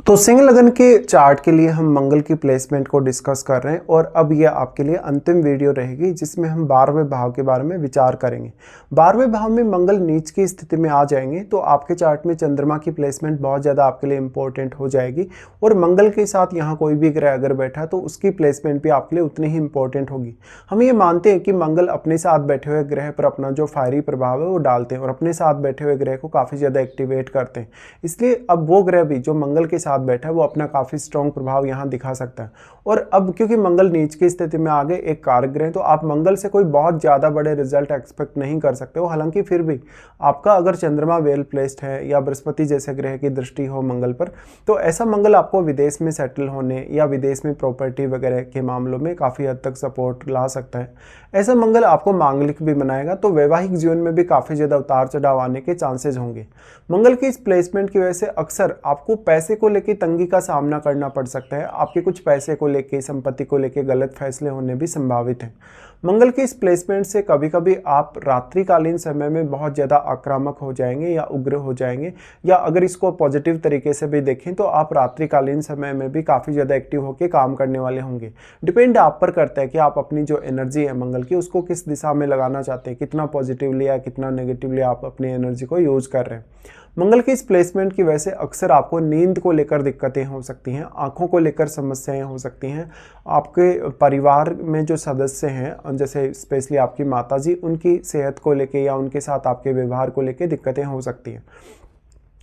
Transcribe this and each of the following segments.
तो सिंह लगन के चार्ट के लिए हम मंगल की प्लेसमेंट को डिस्कस कर रहे हैं और अब यह आपके लिए अंतिम वीडियो रहेगी जिसमें हम 12वें भाव के बारे में विचार करेंगे। 12वें भाव में मंगल नीच की स्थिति में आ जाएंगे तो आपके चार्ट में चंद्रमा की प्लेसमेंट बहुत ज़्यादा आपके लिए इंपॉर्टेंट हो जाएगी और मंगल के साथ यहाँ कोई भी ग्रह अगर बैठा है तो उसकी प्लेसमेंट भी आपके लिए उतनी ही इंपॉर्टेंट होगी। हम ये मानते हैं कि मंगल अपने साथ बैठे हुए ग्रह पर अपना जो फायरी प्रभाव है वो डालते हैं और अपने साथ बैठे हुए ग्रह को काफ़ी ज़्यादा एक्टिवेट करते हैं। इसलिए अब वो ग्रह भी जो मंगल के साथ बैठा है वो अपना काफ़ी स्ट्रॉन्ग प्रभाव यहाँ दिखा सकता है। और अब क्योंकि मंगल नीच की स्थिति में आ गए एक कारक ग्रह, तो आप मंगल से कोई बहुत ज़्यादा बड़े रिजल्ट एक्सपेक्ट नहीं कर सकते हो। हालांकि फिर भी आपका अगर चंद्रमा वेल प्लेस्ड है या बृहस्पति जैसे ग्रह की दृष्टि हो मंगल पर, तो ऐसा मंगल आपको विदेश में सेटल होने या विदेश में प्रॉपर्टी वगैरह के मामलों में काफ़ी हद तक सपोर्ट ला सकता है। ऐसा मंगल आपको मांगलिक भी बनाएगा, तो वैवाहिक जीवन में भी काफ़ी ज़्यादा उतार चढ़ाव आने के चांसेस होंगे। मंगल की इस प्लेसमेंट की वजह से अक्सर आपको पैसे को लेकर तंगी का सामना करना पड़ सकता है। आपके कुछ पैसे को लेके, संपत्ति को लेके गलत फैसले होने भी संभावित हैं। मंगल के इस प्लेसमेंट से कभी कभी आप रात्रिकालीन समय में बहुत ज़्यादा आक्रामक हो जाएंगे या उग्र हो जाएंगे, या अगर इसको पॉजिटिव तरीके से भी देखें तो आप रात्रिकालीन समय में भी काफ़ी ज़्यादा एक्टिव होकर काम करने वाले होंगे। डिपेंड आप पर करता है कि आप अपनी जो एनर्जी है मंगल की उसको किस दिशा में लगाना चाहते हैं, कितना पॉजिटिवली या कितना नेगेटिवली आप अपनी एनर्जी को यूज़ कर रहे हैं। मंगल की इस प्लेसमेंट की वजह से अक्सर आपको नींद को लेकर दिक्कतें हो सकती हैं, आंखों को लेकर समस्याएं हो सकती हैं। आपके परिवार में जो सदस्य हैं जैसे स्पेशली आपकी माताजी, उनकी सेहत को लेकर या उनके साथ आपके व्यवहार को लेकर दिक्कतें हो सकती हैं।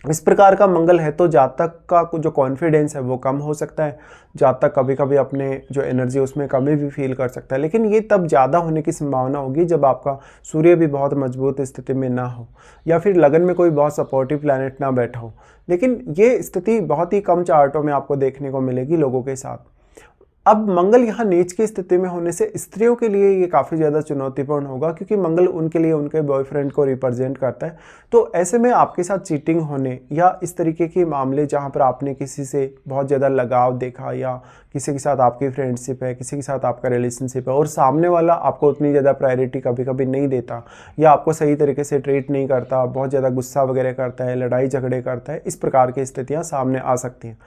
इस प्रकार का मंगल है तो जातक का जो कॉन्फिडेंस है वो कम हो सकता है। जातक कभी कभी अपने जो एनर्जी उसमें कमी भी फील कर सकता है, लेकिन ये तब ज़्यादा होने की संभावना होगी जब आपका सूर्य भी बहुत मजबूत स्थिति में ना हो या फिर लगन में कोई बहुत सपोर्टिव प्लैनेट ना बैठा हो। लेकिन ये स्थिति बहुत ही कम चार्टों में आपको देखने को मिलेगी लोगों के साथ। अब मंगल यहाँ नीच की स्थिति में होने से स्त्रियों के लिए ये काफ़ी ज़्यादा चुनौतीपूर्ण होगा, क्योंकि मंगल उनके लिए उनके बॉयफ्रेंड को रिप्रेजेंट करता है। तो ऐसे में आपके साथ चीटिंग होने या इस तरीके के मामले जहाँ पर आपने किसी से बहुत ज़्यादा लगाव देखा या किसी के साथ आपकी फ्रेंडशिप है, किसी के साथ आपका रिलेशनशिप है और सामने वाला आपको उतनी ज़्यादा प्रायोरिटी कभी कभी नहीं देता या आपको सही तरीके से ट्रीट नहीं करता, बहुत ज़्यादा गुस्सा वगैरह करता है, लड़ाई झगड़े करता है, इस प्रकार की स्थितियाँ सामने आ सकती हैं।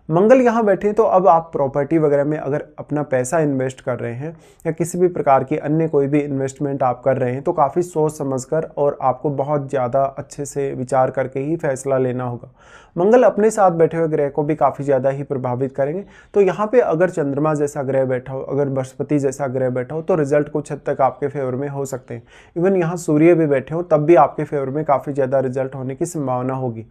मंगल यहाँ बैठे तो अब आप प्रॉपर्टी वगैरह में अगर अपना पैसा इन्वेस्ट कर रहे हैं या किसी भी प्रकार की अन्य कोई भी इन्वेस्टमेंट आप कर रहे हैं तो काफ़ी सोच समझकर और आपको बहुत ज़्यादा अच्छे से विचार करके ही फैसला लेना होगा। मंगल अपने साथ बैठे हुए ग्रह को भी काफ़ी ज़्यादा ही प्रभावित करेंगे। तो यहाँ पे अगर चंद्रमा जैसा ग्रह बैठा हो, अगर बृहस्पति जैसा ग्रह बैठा हो तो रिजल्ट कुछ हद तक आपके फेवर में हो सकते हैं। इवन यहाँ सूर्य भी बैठे हो तब भी आपके फेवर में काफ़ी ज़्यादा रिजल्ट होने की संभावना होगी।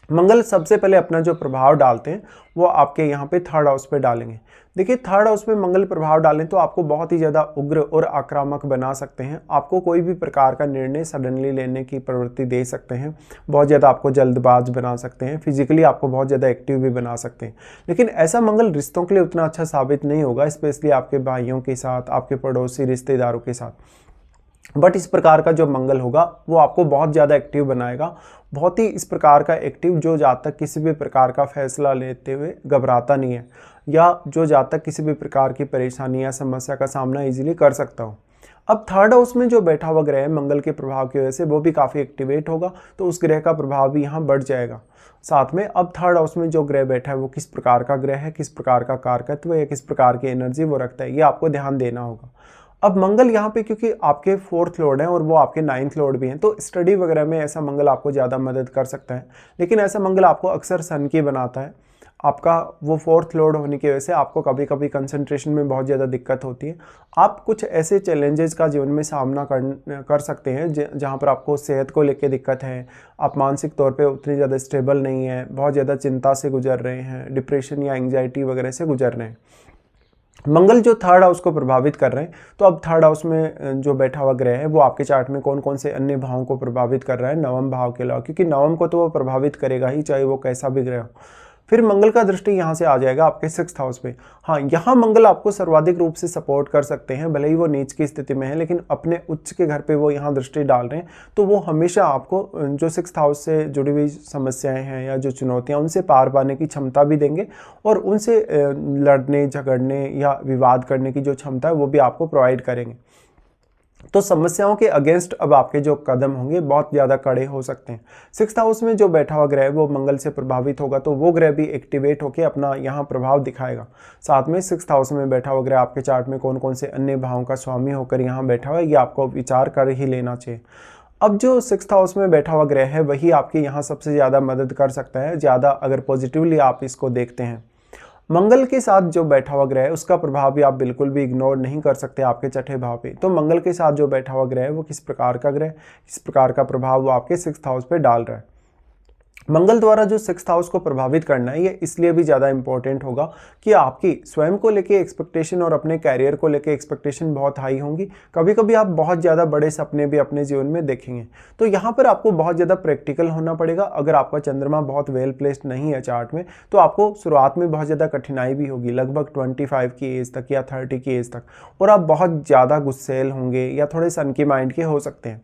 मंगल सबसे पहले अपना जो प्रभाव डालते हैं वो आपके यहाँ पे थर्ड हाउस पे डालेंगे। देखिए, थर्ड हाउस में मंगल प्रभाव डालें तो आपको बहुत ही ज़्यादा उग्र और आक्रामक बना सकते हैं। आपको कोई भी प्रकार का निर्णय सडनली लेने की प्रवृत्ति दे सकते हैं, बहुत ज़्यादा आपको जल्दबाज बना सकते हैं, फिजिकली आपको बहुत ज़्यादा एक्टिव भी बना सकते हैं। लेकिन ऐसा मंगल रिश्तों के लिए उतना अच्छा साबित नहीं होगा, स्पेशली आपके भाइयों के साथ, आपके पड़ोसी रिश्तेदारों के साथ। बट इस प्रकार का जो मंगल होगा वो आपको बहुत ज़्यादा एक्टिव बनाएगा, बहुत ही इस प्रकार का एक्टिव जो जातक किसी भी प्रकार का फैसला लेते हुए घबराता नहीं है या जो जातक किसी भी प्रकार की परेशानी या समस्या का सामना इजीली कर सकता हो। अब थर्ड हाउस में जो बैठा हुआ ग्रह है मंगल के प्रभाव की वजह से वो भी काफ़ी एक्टिवेट होगा, तो उस ग्रह का प्रभाव भी यहाँ बढ़ जाएगा। साथ में अब थर्ड हाउस में जो ग्रह बैठा है वो किस प्रकार का ग्रह है, किस प्रकार का कारकत्व या किस प्रकार की एनर्जी वो रखता है, ये आपको ध्यान देना होगा। अब मंगल यहाँ पे क्योंकि आपके 4th लॉर्ड हैं और वो आपके 9th लॉर्ड भी हैं, तो स्टडी वगैरह में ऐसा मंगल आपको ज़्यादा मदद कर सकता है। लेकिन ऐसा मंगल आपको अक्सर सन की बनाता है। आपका वो 4th लॉर्ड होने की वजह से आपको कभी कभी कंसंट्रेशन में बहुत ज़्यादा दिक्कत होती है। आप कुछ ऐसे चैलेंजेस का जीवन में सामना कर सकते हैं जहाँ पर आपको सेहत को लेकर दिक्कत है, आप मानसिक तौर पे उतनी ज़्यादा स्टेबल नहीं है, बहुत ज़्यादा चिंता से गुजर रहे हैं, डिप्रेशन या एंग्जाइटी वगैरह से गुजर रहे हैं। मंगल जो थर्ड हाउस को प्रभावित कर रहे हैं, तो अब थर्ड हाउस में जो बैठा हुआ ग्रह है वो आपके चार्ट में कौन कौन से अन्य भावों को प्रभावित कर रहा है नवम भाव के अलावा, क्योंकि नवम को तो वो प्रभावित करेगा ही चाहे वो कैसा भी ग्रह हो। फिर मंगल का दृष्टि यहाँ से आ जाएगा आपके 6th हाउस पे। हाँ, यहाँ मंगल आपको सर्वाधिक रूप से सपोर्ट कर सकते हैं, भले ही वो नीच की स्थिति में है, लेकिन अपने उच्च के घर पे वो यहाँ दृष्टि डाल रहे हैं, तो वो हमेशा आपको जो 6th हाउस से जुड़ी हुई समस्याएं हैं या जो चुनौतियाँ उनसे पार पाने की क्षमता भी देंगे और उनसे लड़ने झगड़ने या विवाद करने की जो क्षमता है वो भी आपको प्रोवाइड करेंगे। तो समस्याओं के अगेंस्ट अब आपके जो कदम होंगे बहुत ज़्यादा कड़े हो सकते हैं। 6th हाउस में जो बैठा हुआ ग्रह है वो मंगल से प्रभावित होगा, तो वो ग्रह भी एक्टिवेट होकर अपना यहाँ प्रभाव दिखाएगा। साथ में 6th हाउस में बैठा हुआ ग्रह आपके चार्ट में कौन कौन से अन्य भावों का स्वामी होकर यहाँ बैठा हुआ है, ये आपको विचार कर ही लेना चाहिए। अब जो 6th हाउस में बैठा हुआ ग्रह है वही आपकी यहाँ सबसे ज़्यादा मदद कर सकता है, ज़्यादा अगर पॉजिटिवली आप इसको देखते हैं। मंगल के साथ जो बैठा हुआ ग्रह है उसका प्रभाव भी आप बिल्कुल भी इग्नोर नहीं कर सकते आपके छठे भाव पे। तो मंगल के साथ जो बैठा हुआ ग्रह है वो किस प्रकार का ग्रह, किस प्रकार का प्रभाव वो आपके 6th हाउस पे डाल रहा है। मंगल द्वारा जो 6th हाउस को प्रभावित करना है ये इसलिए भी ज़्यादा इंपॉर्टेंट होगा कि आपकी स्वयं को लेके एक्सपेक्टेशन और अपने कैरियर को लेके एक्सपेक्टेशन बहुत हाई होंगी। कभी कभी आप बहुत ज़्यादा बड़े सपने भी अपने जीवन में देखेंगे, तो यहाँ पर आपको बहुत ज़्यादा प्रैक्टिकल होना पड़ेगा। अगर आपका चंद्रमा बहुत वेल प्लेस्ड नहीं है चार्ट में तो आपको शुरुआत में बहुत ज़्यादा कठिनाई भी होगी, लगभग 25 की एज तक या 30 की एज तक, और आप बहुत ज़्यादा गुस्सैल होंगे या थोड़े सनकी माइंड के हो सकते हैं।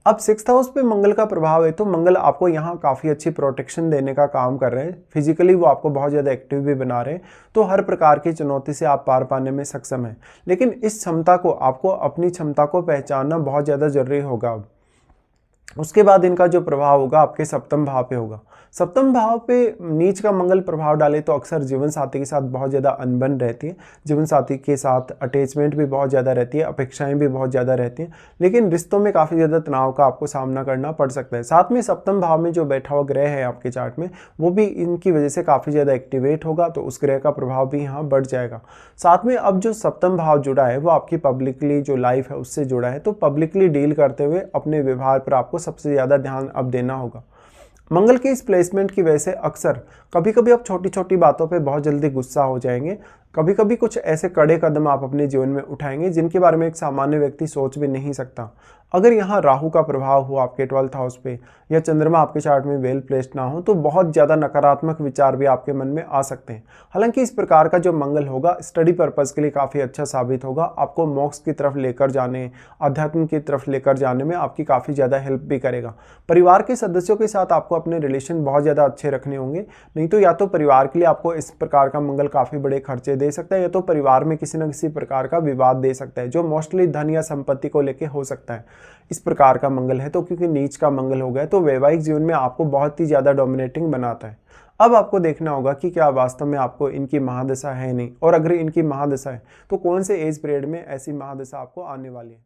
अब 6th हाउस पे मंगल का प्रभाव है तो मंगल आपको यहाँ काफ़ी अच्छी प्रोटेक्शन देने का काम कर रहे हैं। फिजिकली वो आपको बहुत ज़्यादा एक्टिव भी बना रहे हैं, तो हर प्रकार की चुनौती से आप पार पाने में सक्षम हैं। लेकिन इस क्षमता को आपको अपनी क्षमता को पहचानना बहुत ज़्यादा जरूरी होगा। अब उसके बाद इनका जो प्रभाव होगा आपके 7वें भाव पे होगा। 7वें भाव पे नीच का मंगल प्रभाव डाले तो अक्सर जीवन साथी के साथ बहुत ज़्यादा अनबन रहती है, जीवन साथी के साथ अटैचमेंट भी बहुत ज़्यादा रहती है, अपेक्षाएं भी बहुत ज़्यादा रहती हैं, लेकिन रिश्तों में काफ़ी ज़्यादा तनाव का आपको सामना करना पड़ सकता है। साथ में 7वें भाव में जो बैठा हुआ ग्रह है आपके चार्ट में वो भी इनकी वजह से काफ़ी ज़्यादा एक्टिवेट होगा, तो उस ग्रह का प्रभाव भी यहाँ बढ़ जाएगा। साथ में अब जो 7वां भाव जुड़ा है वो आपकी पब्लिकली जो लाइफ है उससे जुड़ा है, तो पब्लिकली डील करते हुए अपने व्यवहार पर आपको सबसे ज़्यादा ध्यान अब देना होगा। मंगल के इस प्लेसमेंट की वजह से अक्सर कभी कभी आप छोटी छोटी बातों पे बहुत जल्दी गुस्सा हो जाएंगे, कभी कभी कुछ ऐसे कड़े कदम आप अपने जीवन में उठाएंगे जिनके बारे में एक सामान्य व्यक्ति सोच भी नहीं सकता। अगर यहाँ राहु का प्रभाव हो आपके 12th हाउस पे या चंद्रमा आपके चार्ट में वेल प्लेस्ड ना हो तो बहुत ज़्यादा नकारात्मक विचार भी आपके मन में आ सकते हैं। हालांकि इस प्रकार का जो मंगल होगा स्टडी पर्पज़ के लिए काफ़ी अच्छा साबित होगा, आपको मोक्ष की तरफ लेकर जाने, अध्यात्म की तरफ लेकर जाने में आपकी काफ़ी ज़्यादा हेल्प भी करेगा। परिवार के सदस्यों के साथ आपको अपने रिलेशन बहुत ज़्यादा अच्छे रखने होंगे, नहीं तो या तो परिवार के लिए आपको इस प्रकार का मंगल काफ़ी बड़े खर्चे दे सकता है या तो परिवार में किसी न किसी प्रकार का विवाद दे सकता है जो मोस्टली धन या संपत्ति को लेके हो सकता है। इस प्रकार का मंगल है तो क्योंकि नीच का मंगल हो गया तो वैवाहिक जीवन में आपको बहुत ही ज़्यादा डोमिनेटिंग बनाता है। अब आपको देखना होगा कि क्या वास्तव में आपको इनकी महादशा है नहीं, और अगर इनकी महादशा है तो कौन से एज पीरियड में ऐसी महादशा आपको आने वाली है।